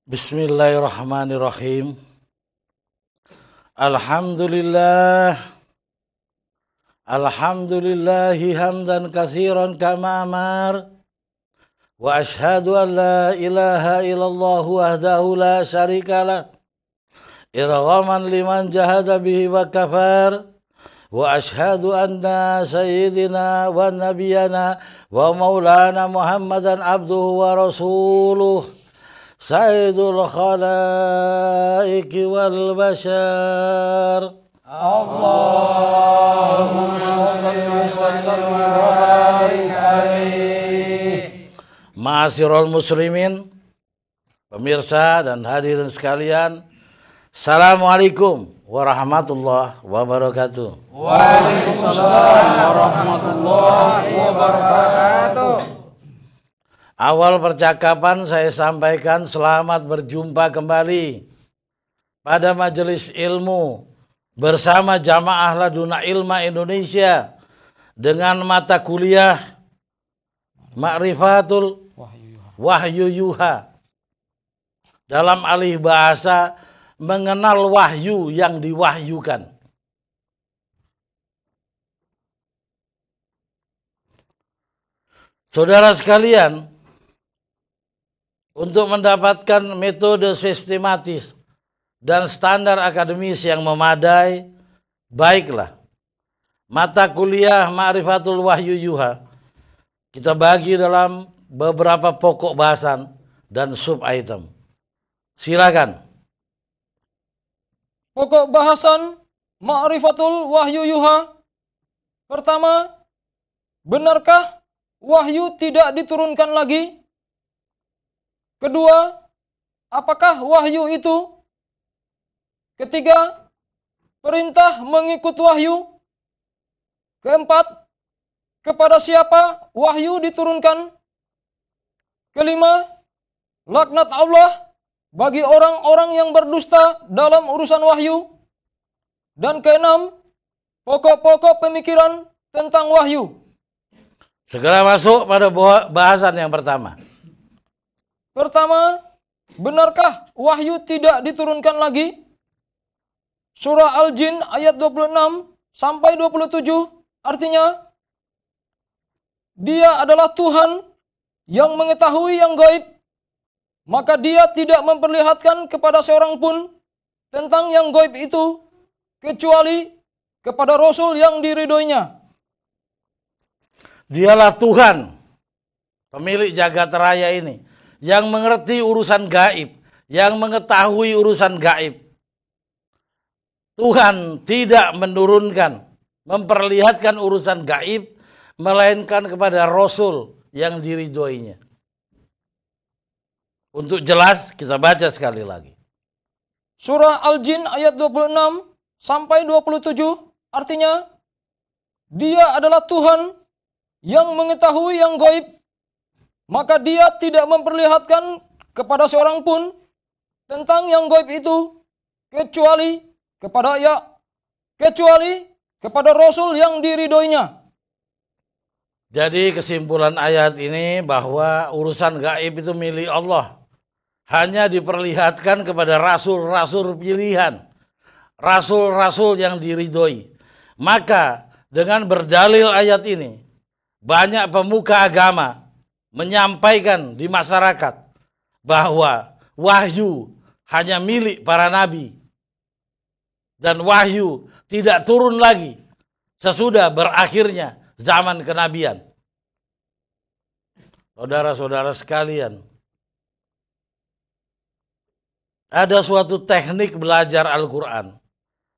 Bismillahirrahmanirrahim. Alhamdulillah. Alhamdulillahi hamdan katsiran kama amar. Wa ashhadu an la ilaha illallah wahdahu la syarikalah. Irghaman liman jahada bihi wa kafar. Wa ashhadu anna sayyidina wa nabiyana wa maulana Muhammadan abduhu wa rasuluh. Sayyidul khalaiki wal bashar. Allahumma salli wa sallim wa barik alaihi. Ma'asyiral muslimin, pemirsa dan hadirin sekalian, Assalamualaikum warahmatullahi wabarakatuh. Waalaikumsalam warahmatullahi wabarakatuh. Awal percakapan saya sampaikan selamat berjumpa kembali pada majelis ilmu bersama Jamaah Laduna Ilma Indonesia dengan mata kuliah Ma'rifatul Wahyu Yuha. Dalam alih bahasa, mengenal wahyu yang diwahyukan. Saudara sekalian, untuk mendapatkan metode sistematis dan standar akademis yang memadai, baiklah mata kuliah Ma'rifatul Wahyu Yuha kita bagi dalam beberapa pokok bahasan dan sub item. Silakan. Pokok bahasan Ma'rifatul Wahyu Yuha. Pertama, benarkah wahyu tidak diturunkan lagi? Kedua, apakah wahyu itu? Ketiga, perintah mengikut wahyu. Keempat, kepada siapa wahyu diturunkan? Kelima, laknat Allah bagi orang-orang yang berdusta dalam urusan wahyu. Dan keenam, pokok-pokok pemikiran tentang wahyu. Segera masuk pada bahasan yang pertama. Pertama, benarkah wahyu tidak diturunkan lagi? Surah Al-Jin ayat 26 sampai 27 artinya, Dia adalah Tuhan yang mengetahui yang gaib, maka Dia tidak memperlihatkan kepada seorang pun tentang yang gaib itu, kecuali kepada Rasul yang diridhoinya. Dialah Tuhan, pemilik jagat raya ini, yang mengerti urusan gaib, yang mengetahui urusan gaib. Tuhan tidak menurunkan, memperlihatkan urusan gaib, melainkan kepada Rasul yang diridhoinya. Untuk jelas, kita baca sekali lagi. Surah Al-Jin ayat 26 sampai 27 artinya, Dia adalah Tuhan yang mengetahui yang gaib, maka Dia tidak memperlihatkan kepada seorang pun tentang yang gaib itu, kecuali kepada Rasul yang diridhoinya. Jadi kesimpulan ayat ini bahwa urusan gaib itu milik Allah. Hanya diperlihatkan kepada rasul-rasul pilihan. Rasul-rasul yang diridhoi. Maka dengan berdalil ayat ini, banyak pemuka agama menyampaikan di masyarakat bahwa wahyu hanya milik para nabi. Dan wahyu tidak turun lagi sesudah berakhirnya zaman kenabian. Saudara-saudara sekalian, ada suatu teknik belajar Al-Quran.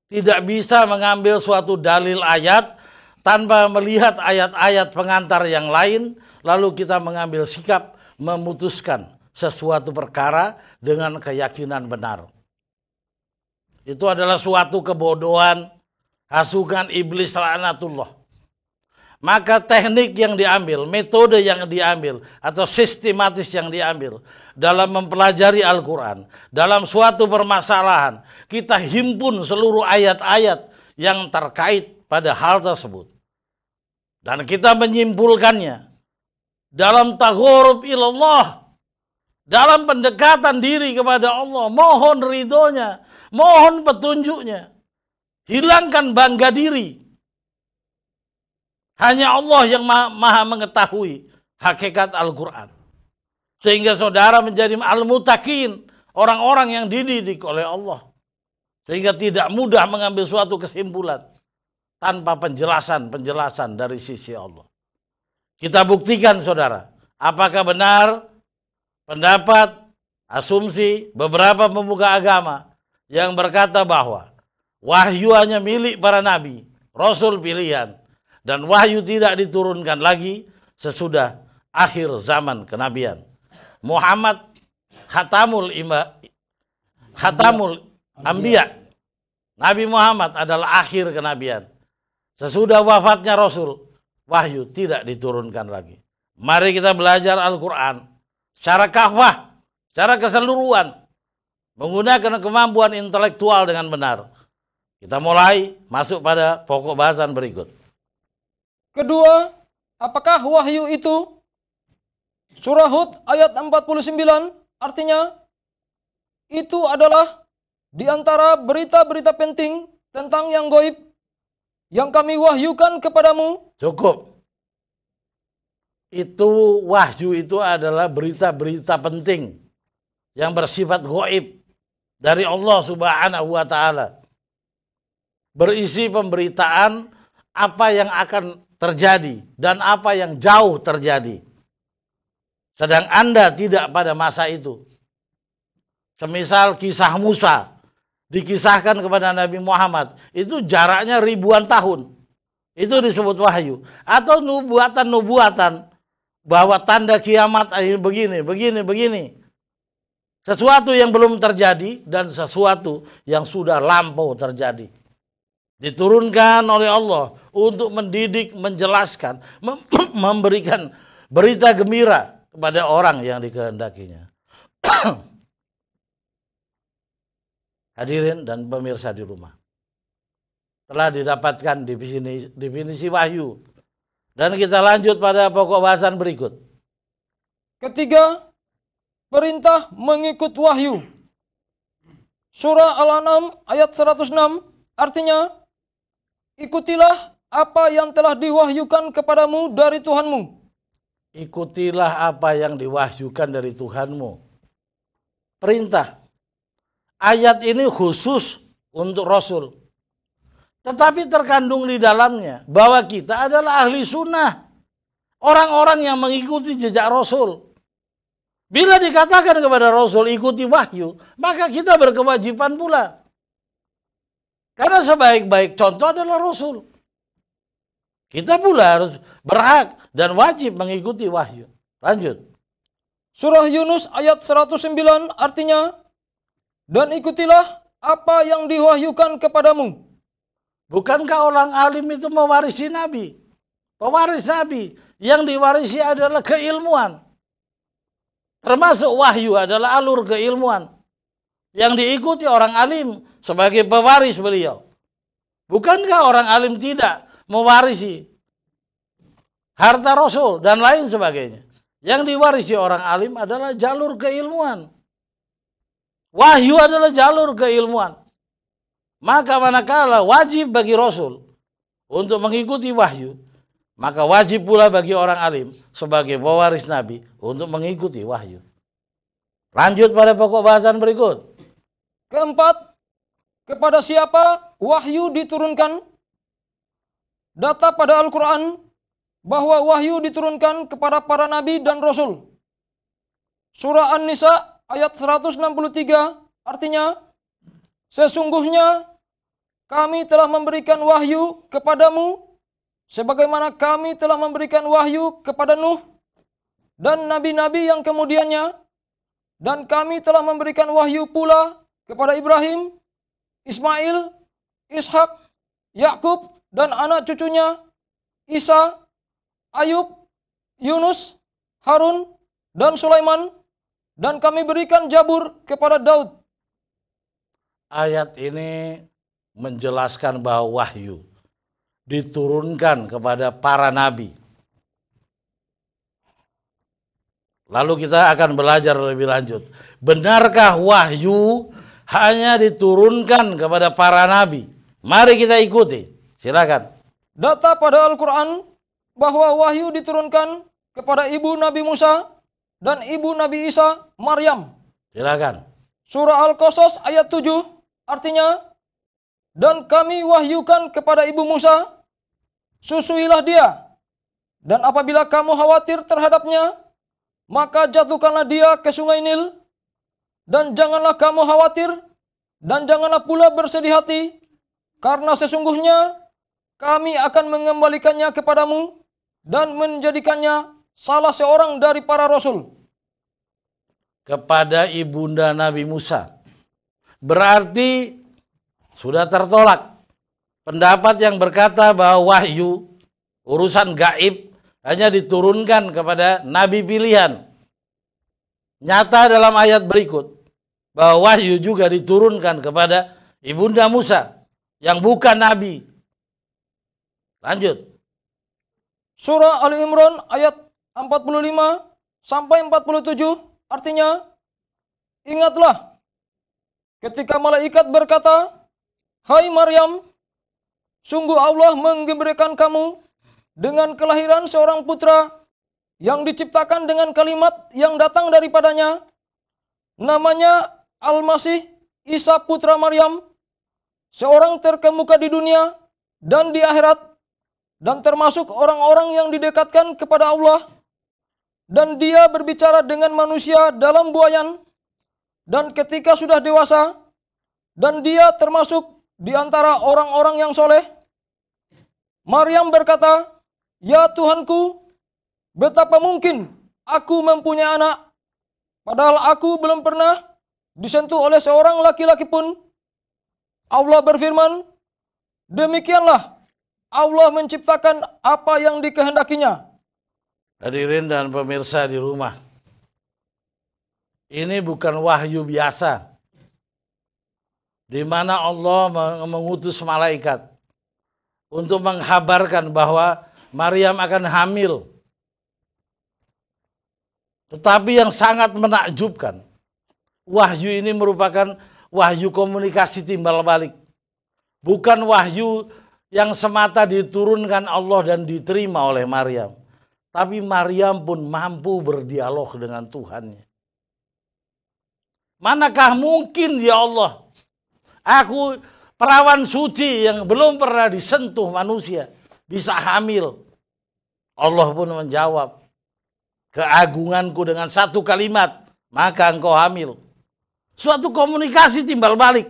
Tidak bisa mengambil suatu dalil ayat tanpa melihat ayat-ayat pengantar yang lain, lalu kita mengambil sikap memutuskan sesuatu perkara dengan keyakinan benar. Itu adalah suatu kebodohan, hasukan iblis laknatullah. Maka teknik yang diambil, metode yang diambil, atau sistematis yang diambil dalam mempelajari Al-Quran, dalam suatu permasalahan, kita himpun seluruh ayat-ayat yang terkait pada hal tersebut. Dan kita menyimpulkannya dalam taghorub ilallah, dalam pendekatan diri kepada Allah, mohon ridhonya, mohon petunjuknya. Hilangkan bangga diri. Hanya Allah yang maha mengetahui hakikat Al-Quran. Sehingga saudara menjadi al-mutakin, orang-orang yang dididik oleh Allah. Sehingga tidak mudah mengambil suatu kesimpulan tanpa penjelasan dari sisi Allah. Kita buktikan saudara, apakah benar pendapat, asumsi beberapa pemuka agama yang berkata bahwa wahyu hanya milik para nabi, rasul pilihan, dan wahyu tidak diturunkan lagi sesudah akhir zaman kenabian. Muhammad khatamul Anbiya. Nabi Muhammad adalah akhir kenabian. Sesudah wafatnya Rasul, wahyu tidak diturunkan lagi. Mari kita belajar Al-Quran secara kafah, secara keseluruhan, menggunakan kemampuan intelektual dengan benar. Kita mulai masuk pada pokok bahasan berikut. Kedua, apakah wahyu itu? Surah Hud ayat 49 artinya itu adalah di antara berita-berita penting tentang yang gaib yang kami wahyukan kepadamu. Cukup. Itu wahyu itu adalah berita-berita penting yang bersifat gaib dari Allah Subhanahu wa taala. Berisi pemberitaan apa yang akan terjadi dan apa yang jauh terjadi. Sedang Anda tidak pada masa itu. Semisal kisah Musa dikisahkan kepada Nabi Muhammad, itu jaraknya ribuan tahun. Itu disebut wahyu. Atau nubuatan-nubuatan bahwa tanda kiamat begini. Sesuatu yang belum terjadi dan sesuatu yang sudah lampau terjadi. Diturunkan oleh Allah untuk mendidik, menjelaskan, memberikan berita gembira kepada orang yang dikehendakinya. Hadirin dan pemirsa di rumah, telah didapatkan definisi wahyu. Dan kita lanjut pada pokok bahasan berikut. Ketiga, perintah mengikut wahyu. Surah Al-An'am ayat 106 artinya, ikutilah apa yang telah diwahyukan kepadamu dari Tuhanmu. Ikutilah apa yang diwahyukan dari Tuhanmu. Perintah. Ayat ini khusus untuk Rasul. Tetapi terkandung di dalamnya bahwa kita adalah ahli sunnah. Orang-orang yang mengikuti jejak Rasul. Bila dikatakan kepada Rasul ikuti wahyu, maka kita berkewajiban pula. Karena sebaik-baik contoh adalah Rasul. Kita pula harus berhak dan wajib mengikuti wahyu. Lanjut. Surah Yunus ayat 109 artinya, dan ikutilah apa yang diwahyukan kepadamu. Bukankah orang alim itu mewarisi Nabi? Pewaris Nabi. Yang diwarisi adalah keilmuan. Termasuk wahyu adalah alur keilmuan. Yang diikuti orang alim sebagai pewaris beliau. Bukankah orang alim tidak mewarisi harta Rasul dan lain sebagainya? Yang diwarisi orang alim adalah jalur keilmuan. Wahyu adalah jalur keilmuan. Maka manakala wajib bagi Rasul untuk mengikuti wahyu, maka wajib pula bagi orang alim sebagai pewaris Nabi untuk mengikuti wahyu. Lanjut pada pokok bahasan berikut. Keempat, kepada siapa wahyu diturunkan? Data pada Al-Quran bahwa wahyu diturunkan kepada para nabi dan rasul. Surah An-Nisa ayat 163 artinya, sesungguhnya kami telah memberikan wahyu kepadamu sebagaimana kami telah memberikan wahyu kepada Nuh dan nabi-nabi yang kemudiannya, dan kami telah memberikan wahyu pula kepada Ibrahim, Ismail, Ishak, Yakub dan anak cucunya, Isa, Ayub, Yunus, Harun dan Sulaiman, dan kami berikan Zabur kepada Daud. Ayat ini menjelaskan bahwa wahyu diturunkan kepada para nabi. Lalu kita akan belajar lebih lanjut. Benarkah wahyu hanya diturunkan kepada para nabi? Mari kita ikuti. Silakan. Data pada Al-Quran bahwa wahyu diturunkan kepada ibu Nabi Musa dan ibu Nabi Isa, Maryam. Silakan. Surah Al-Qasas ayat 7 artinya, dan kami wahyukan kepada ibu Musa, susuilah dia, dan apabila kamu khawatir terhadapnya, maka jatuhkanlah dia ke sungai Nil, dan janganlah kamu khawatir, dan janganlah pula bersedih hati, karena sesungguhnya kami akan mengembalikannya kepadamu, dan menjadikannya salah seorang dari para rasul. Kepada ibunda Nabi Musa. Berarti sudah tertolak pendapat yang berkata bahwa wahyu, urusan gaib, hanya diturunkan kepada nabi pilihan. Nyata dalam ayat berikut bahwa wahyu juga diturunkan kepada ibunda Musa yang bukan nabi. Lanjut. Surah Ali Imran ayat 45 sampai 47 artinya, ingatlah ketika malaikat berkata, hai Maryam, sungguh Allah menggembirakan kamu dengan kelahiran seorang putra yang diciptakan dengan kalimat yang datang daripadanya, namanya Al-Masih Isa putra Maryam, seorang terkemuka di dunia dan di akhirat, dan termasuk orang-orang yang didekatkan kepada Allah. Dan dia berbicara dengan manusia dalam buayan, dan ketika sudah dewasa, dan dia termasuk di antara orang-orang yang soleh. Maryam berkata, ya Tuhanku, betapa mungkin aku mempunyai anak, padahal aku belum pernah disentuh oleh seorang laki-laki pun. Allah berfirman, demikianlah Allah menciptakan apa yang dikehendakinya. Hadirin dan pemirsa di rumah, ini bukan wahyu biasa, di mana Allah mengutus malaikat untuk menghabarkan bahwa Maryam akan hamil. Tetapi yang sangat menakjubkan, wahyu ini merupakan wahyu komunikasi timbal balik. Bukan wahyu yang semata diturunkan Allah dan diterima oleh Maryam. Tapi Maryam pun mampu berdialog dengan Tuhannya. Manakah mungkin ya Allah, aku perawan suci yang belum pernah disentuh manusia bisa hamil? Allah pun menjawab, keagunganku dengan satu kalimat, maka engkau hamil. Suatu komunikasi timbal balik.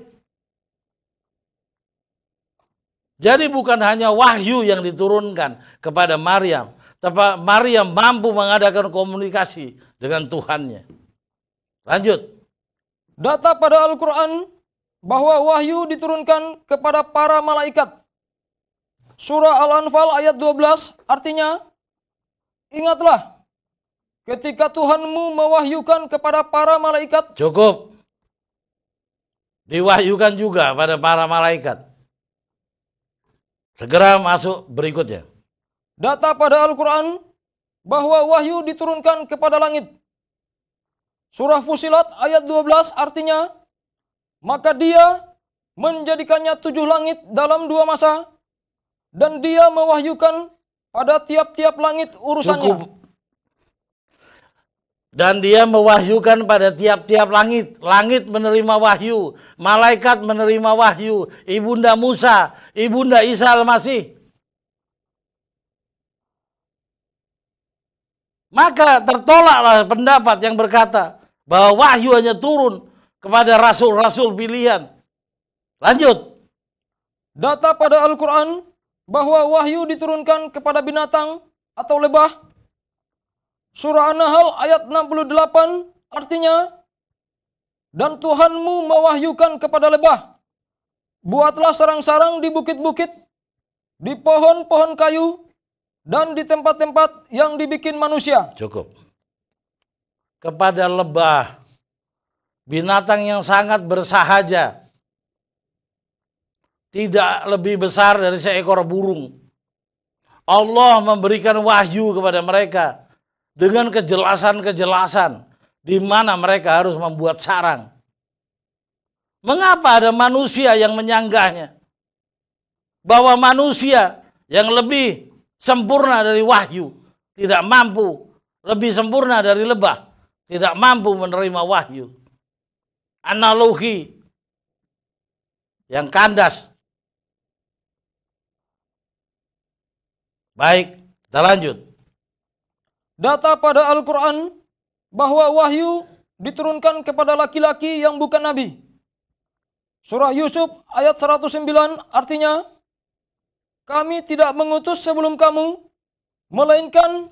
Jadi bukan hanya wahyu yang diturunkan kepada Maryam, tapi Maryam mampu mengadakan komunikasi dengan Tuhannya. Lanjut. Data pada Al-Quran bahwa wahyu diturunkan kepada para malaikat. Surah Al-Anfal ayat 12 artinya, ingatlah ketika Tuhanmu mewahyukan kepada para malaikat. Cukup. Diwahyukan juga pada para malaikat. Segera masuk berikutnya. Data pada Al-Quran bahwa wahyu diturunkan kepada langit. Surah Fusilat ayat 12 artinya, maka dia menjadikannya 7 langit dalam 2 masa, dan dia mewahyukan pada tiap-tiap langit urusannya. Cukup. Dan dia mewahyukan pada tiap-tiap langit. Langit menerima wahyu, malaikat menerima wahyu, ibunda Musa, ibunda Isa Al-Masih. Maka tertolaklah pendapat yang berkata bahwa wahyu hanya turun kepada rasul-rasul pilihan. Lanjut. Data pada Al-Quran bahwa wahyu diturunkan kepada binatang atau lebah. Surah An-Nahl ayat 68 artinya, dan Tuhanmu mewahyukan kepada lebah, buatlah sarang-sarang di bukit-bukit, di pohon-pohon kayu, dan di tempat-tempat yang dibikin manusia. Cukup. Kepada lebah, binatang yang sangat bersahaja, tidak lebih besar dari seekor burung, Allah memberikan wahyu kepada mereka dengan kejelasan-kejelasan di mana mereka harus membuat sarang. Mengapa ada manusia yang menyanggahnya? Bahwa manusia yang lebih sempurna dari wahyu tidak mampu, lebih sempurna dari lebah, tidak mampu menerima wahyu. Analogi yang kandas. Baik, kita lanjut. Data pada Al-Quran bahwa wahyu diturunkan kepada laki-laki yang bukan nabi. Surah Yusuf ayat 109 artinya, kami tidak mengutus sebelum kamu, melainkan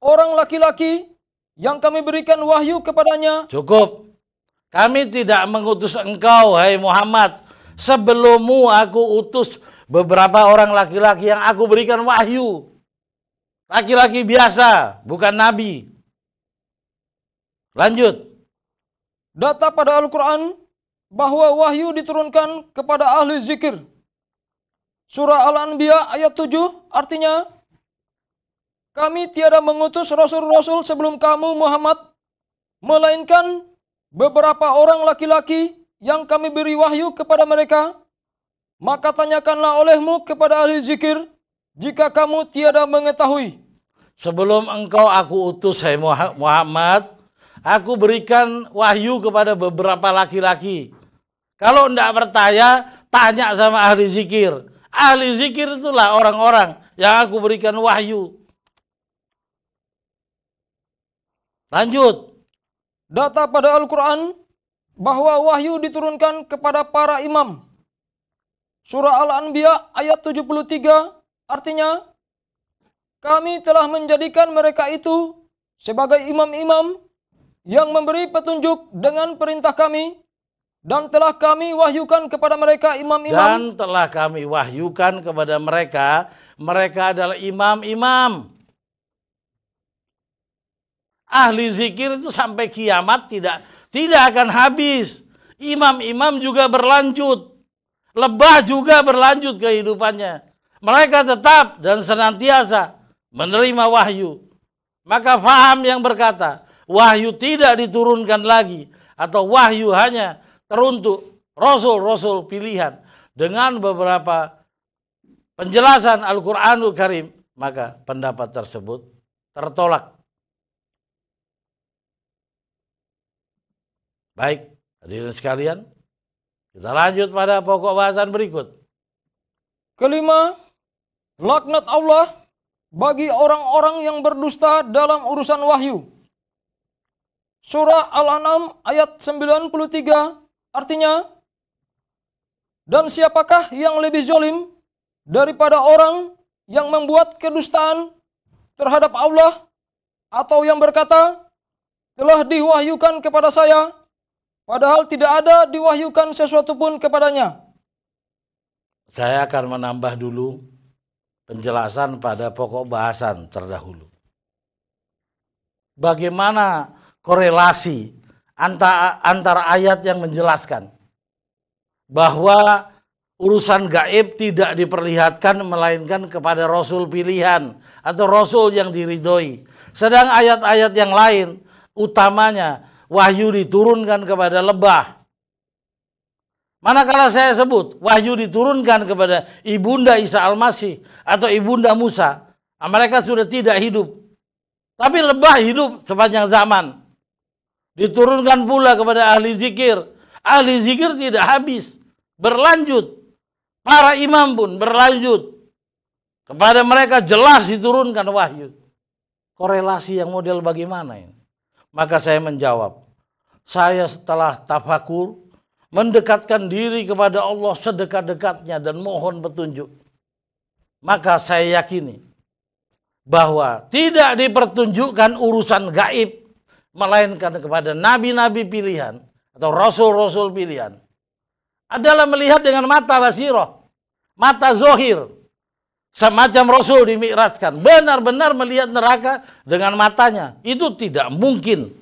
orang laki-laki yang kami berikan wahyu kepadanya. Cukup. Kami tidak mengutus engkau, hai Muhammad, sebelummu aku utus beberapa orang laki-laki yang aku berikan wahyu. Laki-laki biasa, bukan nabi. Lanjut. Data pada Al-Quran bahwa wahyu diturunkan kepada ahli zikir. Surah Al-Anbiya ayat 7 artinya, kami tiada mengutus rasul-rasul sebelum kamu Muhammad, melainkan beberapa orang laki-laki yang kami beri wahyu kepada mereka. Maka tanyakanlah olehmu kepada ahli zikir jika kamu tiada mengetahui. Sebelum engkau aku utus, hai Muhammad, aku berikan wahyu kepada beberapa laki-laki. Kalau tidak percaya, tanya sama ahli zikir. Ahli zikir itulah orang-orang yang aku berikan wahyu. Lanjut. Data pada Al-Quran bahwa wahyu diturunkan kepada para imam. Surah Al-Anbiya ayat 73 artinya, kami telah menjadikan mereka itu sebagai imam-imam yang memberi petunjuk dengan perintah kami, dan telah kami wahyukan kepada mereka imam-imam. Dan telah kami wahyukan kepada mereka, mereka adalah imam-imam. Ahli zikir itu sampai kiamat tidak akan habis. Imam-imam juga berlanjut. Lebah juga berlanjut kehidupannya. Mereka tetap dan senantiasa menerima wahyu. Maka faham yang berkata, wahyu tidak diturunkan lagi, atau wahyu hanya teruntuk rasul-rasul pilihan dengan beberapa penjelasan Al-Quranul Karim, maka pendapat tersebut tertolak. Baik, hadirin sekalian, kita lanjut pada pokok bahasan berikut. Kelima, laknat Allah bagi orang-orang yang berdusta dalam urusan wahyu. Surah Al-An'am ayat 93 artinya, dan siapakah yang lebih zalim daripada orang yang membuat kedustaan terhadap Allah, atau yang berkata, telah diwahyukan kepada saya, padahal tidak ada diwahyukan sesuatu pun kepadanya. Saya akan menambah dulu penjelasan pada pokok bahasan terdahulu. Bagaimana korelasi antara ayat yang menjelaskan bahwa urusan gaib tidak diperlihatkan melainkan kepada rasul pilihan atau rasul yang diridhoi. Sedang ayat-ayat yang lain, utamanya wahyu diturunkan kepada lebah. Manakala saya sebut wahyu diturunkan kepada ibunda Isa Al-Masih atau ibunda Musa, mereka sudah tidak hidup. Tapi lebah hidup sepanjang zaman. Diturunkan pula kepada ahli zikir. Ahli zikir tidak habis, berlanjut. Para imam pun berlanjut. Kepada mereka jelas diturunkan wahyu. Korelasi yang model bagaimana ini? Maka saya menjawab, saya setelah tafakur, mendekatkan diri kepada Allah sedekat-dekatnya dan mohon petunjuk. Maka saya yakini bahwa tidak dipertunjukkan urusan gaib, melainkan kepada nabi-nabi pilihan atau rasul-rasul pilihan. Adalah melihat dengan mata basirah, mata zohir. Semacam rasul dimi'rajkan, benar-benar melihat neraka dengan matanya. Itu tidak mungkin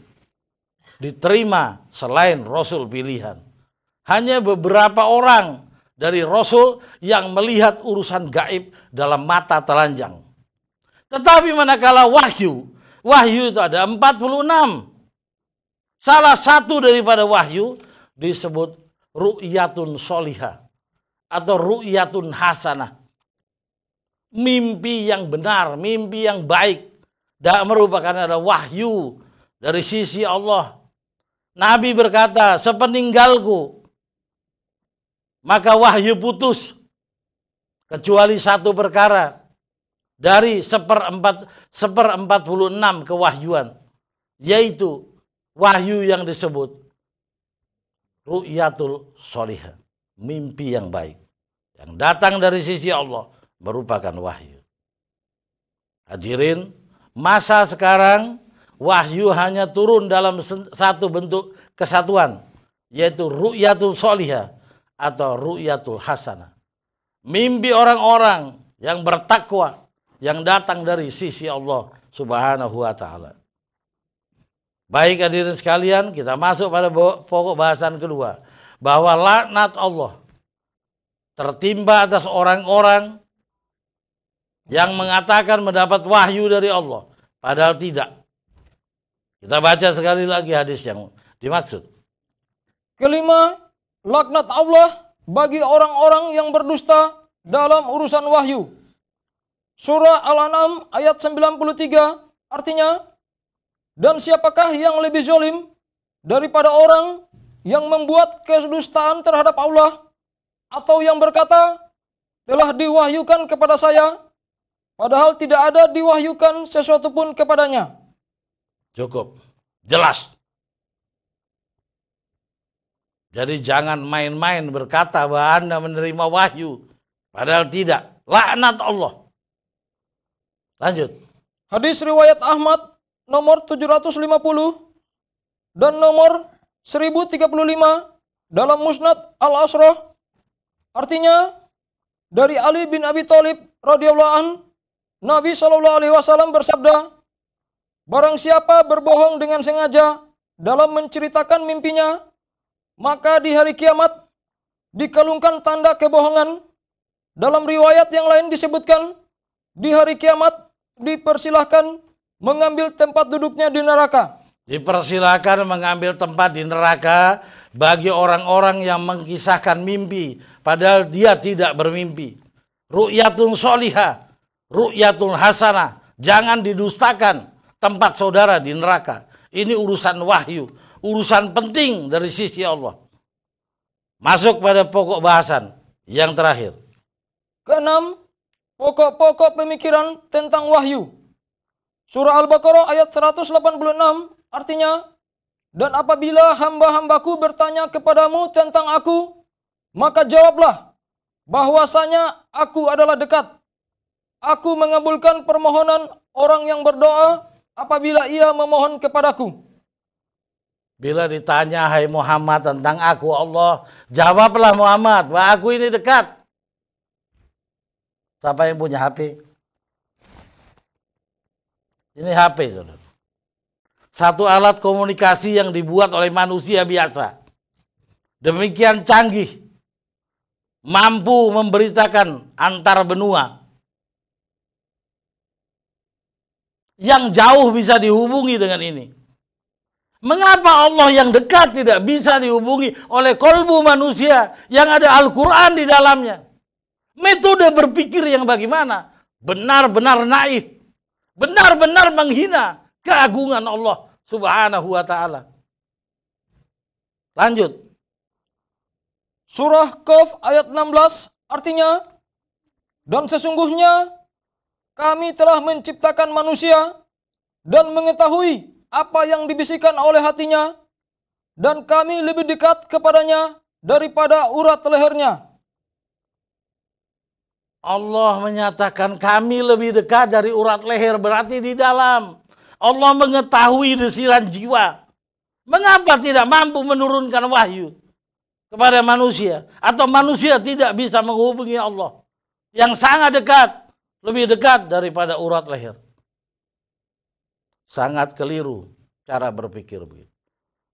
diterima selain rasul pilihan. Hanya beberapa orang dari rasul yang melihat urusan gaib dalam mata telanjang. Tetapi manakala wahyu Wahyu itu ada 46. Salah satu daripada wahyu disebut ru'yatun sholihah atau ru'yatun hasanah. Mimpi yang benar, mimpi yang baik. Dan merupakan ada wahyu dari sisi Allah. Nabi berkata, sepeninggalku maka wahyu putus. Kecuali satu perkara. Dari 1/46 kewahyuan, yaitu wahyu yang disebut ru'yatul sholihah, mimpi yang baik yang datang dari sisi Allah merupakan wahyu. Hadirin, masa sekarang wahyu hanya turun dalam satu bentuk kesatuan, yaitu ru'yatul sholihah atau ru'yatul hasanah, mimpi orang-orang yang bertakwa yang datang dari sisi Allah Subhanahu wa ta'ala. Baik hadirin sekalian, kita masuk pada pokok bahasan kedua, bahwa laknat Allah tertimpa atas orang-orang yang mengatakan mendapat wahyu dari Allah, padahal tidak. Kita baca sekali lagi hadis yang dimaksud. Kelima, laknat Allah bagi orang-orang yang berdusta dalam urusan wahyu. Surah Al-An'am ayat 93, artinya, dan siapakah yang lebih zalim daripada orang yang membuat kedustaan terhadap Allah, atau yang berkata, telah diwahyukan kepada saya, padahal tidak ada diwahyukan sesuatu pun kepadanya. Cukup, jelas. Jadi jangan main-main berkata bahwa Anda menerima wahyu, padahal tidak. Laknat Allah. Lanjut. Hadis riwayat Ahmad nomor 750 dan nomor 1035 dalam Musnad Al-Asrah. Artinya, dari Ali bin Abi Thalib radhiyallahu an, Nabi SAW bersabda, barang siapa berbohong dengan sengaja dalam menceritakan mimpinya, maka di hari kiamat dikalungkan tanda kebohongan. Dalam riwayat yang lain disebutkan, di hari kiamat dipersilahkan mengambil tempat duduknya di neraka. Dipersilahkan mengambil tempat di neraka bagi orang-orang yang mengkisahkan mimpi, padahal dia tidak bermimpi. Ru'yatun sholihah, ru'yatun hasanah. Jangan didustakan tempat saudara di neraka. Ini urusan wahyu, urusan penting dari sisi Allah. Masuk pada pokok bahasan yang terakhir. Keenam, pokok-pokok pemikiran tentang wahyu. Surah Al-Baqarah ayat 186 artinya, dan apabila hamba-hambaku bertanya kepadamu tentang aku, maka jawablah bahwasanya aku adalah dekat. Aku mengabulkan permohonan orang yang berdoa apabila ia memohon kepadaku. Bila ditanya, hai Muhammad, tentang aku Allah, jawablah Muhammad, bahwa aku ini dekat. Siapa yang punya HP? Ini HP, saudara. Satu alat komunikasi yang dibuat oleh manusia biasa. Demikian canggih. Mampu memberitakan antar benua. Yang jauh bisa dihubungi dengan ini. Mengapa Allah yang dekat tidak bisa dihubungi oleh kolbu manusia yang ada Al-Quran di dalamnya? Metode berpikir yang bagaimana? Benar-benar naif. Benar-benar menghina keagungan Allah Subhanahu wa ta'ala. Lanjut. Surah Qaf ayat 16 artinya, dan sesungguhnya kami telah menciptakan manusia dan mengetahui apa yang dibisikkan oleh hatinya, dan kami lebih dekat kepadanya daripada urat lehernya. Allah menyatakan kami lebih dekat dari urat leher, berarti di dalam. Allah mengetahui desiran jiwa. Mengapa tidak mampu menurunkan wahyu kepada manusia? Atau manusia tidak bisa menghubungi Allah yang sangat dekat, lebih dekat daripada urat leher. Sangat keliru cara berpikir begitu.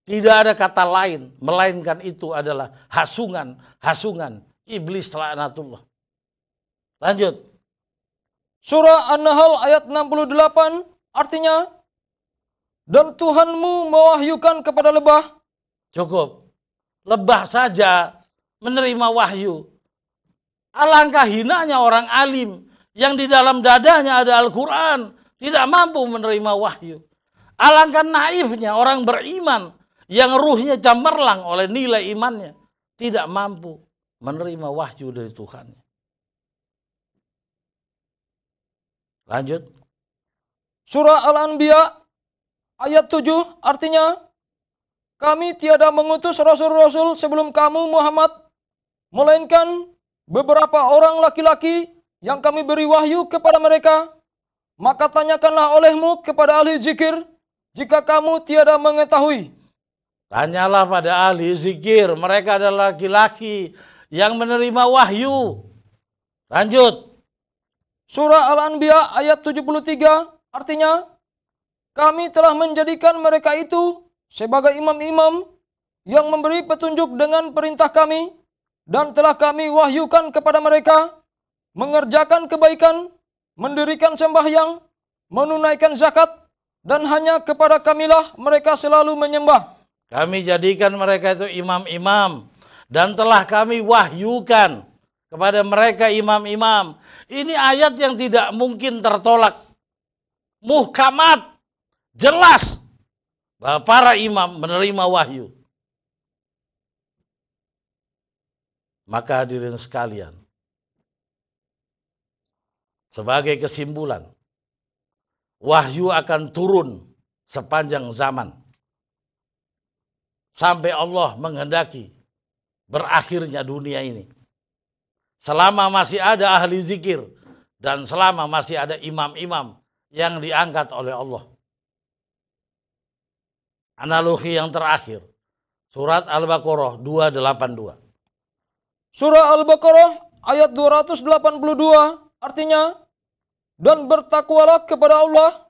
Tidak ada kata lain, melainkan itu adalah hasungan iblis laknatullah. Lanjut. Surah An-Nahl ayat 68 artinya, Dan Tuhanmu mewahyukan kepada lebah. Cukup. Lebah saja menerima wahyu. Alangkah hinanya orang alim yang di dalam dadanya ada Al-Quran tidak mampu menerima wahyu. Alangkah naifnya orang beriman yang ruhnya cemerlang oleh nilai imannya tidak mampu menerima wahyu dari Tuhannya. Lanjut. Surah Al-Anbiya ayat 7 artinya, kami tiada mengutus rasul-rasul sebelum kamu Muhammad, melainkan beberapa orang laki-laki yang kami beri wahyu kepada mereka. Maka tanyakanlah olehmu kepada ahli zikir jika kamu tiada mengetahui. Tanyalah pada ahli zikir, mereka adalah laki-laki yang menerima wahyu. Lanjut. Surah Al-Anbiya ayat 73 artinya, kami telah menjadikan mereka itu sebagai imam-imam yang memberi petunjuk dengan perintah kami, dan telah kami wahyukan kepada mereka mengerjakan kebaikan, mendirikan sembahyang, menunaikan zakat, dan hanya kepada kamilah mereka selalu menyembah. Kami jadikan mereka itu imam-imam dan telah kami wahyukan kepada mereka imam-imam. Ini ayat yang tidak mungkin tertolak. Muhkamat, jelas bahwa para imam menerima wahyu. Maka hadirin sekalian, sebagai kesimpulan, wahyu akan turun sepanjang zaman. Sampai Allah menghendaki berakhirnya dunia ini. Selama masih ada ahli zikir dan selama masih ada imam-imam yang diangkat oleh Allah. Analogi yang terakhir, surat Al-Baqarah 282. Surah Al-Baqarah ayat 282 artinya, dan bertakwalah kepada Allah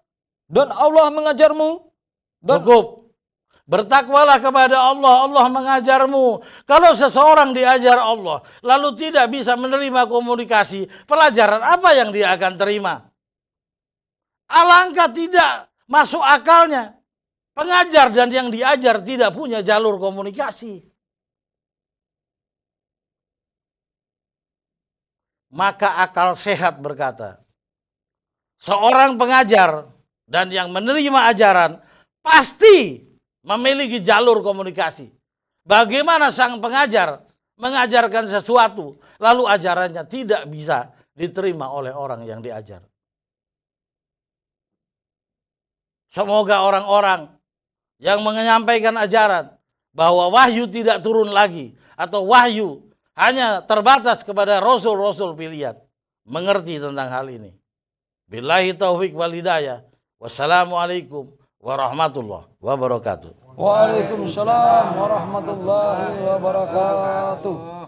dan Allah mengajarmu. Dan cukup. Bertakwalah kepada Allah, Allah mengajarmu. Kalau seseorang diajar Allah, lalu tidak bisa menerima komunikasi, pelajaran apa yang dia akan terima? Alangkah tidak masuk akalnya. Pengajar dan yang diajar tidak punya jalur komunikasi. Maka akal sehat berkata, seorang pengajar dan yang menerima ajaran pasti memiliki jalur komunikasi. Bagaimana sang pengajar mengajarkan sesuatu, lalu ajarannya tidak bisa diterima oleh orang yang diajar. Semoga orang-orang yang menyampaikan ajaran bahwa wahyu tidak turun lagi, atau wahyu hanya terbatas kepada rasul-rasul pilihan, mengerti tentang hal ini. Billahi taufik wal hidayah. Wassalamualaikum warahmatullahi wabarakatuh. Waalaikumsalam warahmatullahi wabarakatuh.